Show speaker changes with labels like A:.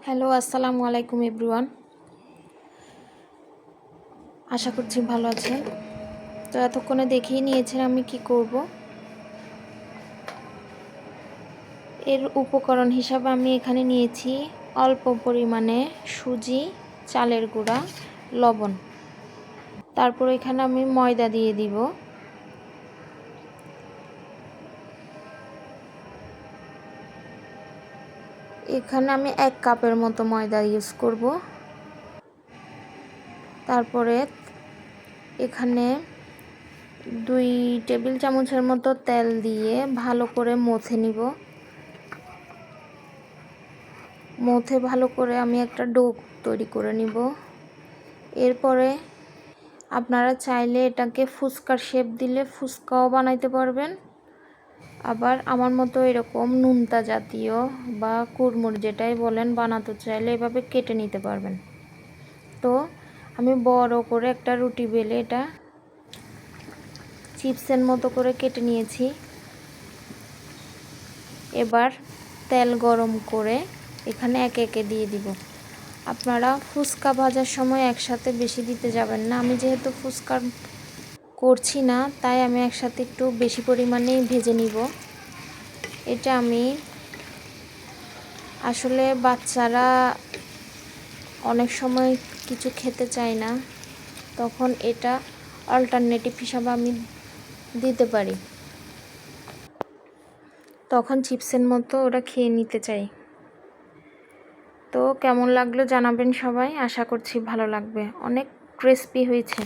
A: Hello, আসসালামু আলাইকুম everyone. আশা করছি ভালো আছেন। তো এতক্ষণে দেখেই নিয়েছেন আমি কি করব। এর উপকরণ হিসাবে আমি এখানে নিয়েছি অল্প পরিমাণে সুজি, চালের গুঁড়া, লবণ। তারপর এখানে আমি ময়দা দিয়ে দিব। এখানে আমি 1 কাপের মতো ময়দা ইউজ করব। তারপরে এখানে 2 টেবিল চামচের মতো তেল দিয়ে ভালো করে মথে নিব। মথে ভালো করে আমি একটা ডো তৈরি করে নিব। এরপরে আপনারা চাইলে এটাকে ফুচকার শেপ দিলে ফুচকাও বানাইতে পারবেন, আবার আমার মতো এরকম নুনতা জাতীয় বা কুড়মুড় যেটাই বলেন বানাতে চাইলে এভাবে কেটে নিতে পারবেন। তো আমি বড় করে একটা রুটি বেলে এটা চিপসের মতো করে কেটে নিয়েছি। এবার তেল গরম করে এখানে একে একে দিয়ে দিব। আপনারা ফুচকা ভাজার সময় একসাথে বেশি দিতে যাবেন না। আমি যেহেতু ফুচকা করছি না তাই আমি একসাথে একটু বেশি পরিমাণেই ভেজে নিব। এটা আমি আসলে বাচ্চারা অনেক সময় কিছু খেতে চায় না, তখন এটা অল্টারনেটিভ হিসাবে আমি দিতে পারি। তখন চিপসের মতো ওরা খেয়ে নিতে চাই। তো কেমন লাগলো জানাবেন সবাই। আশা করছি ভালো লাগবে। অনেক ক্রিস্পি হয়েছে।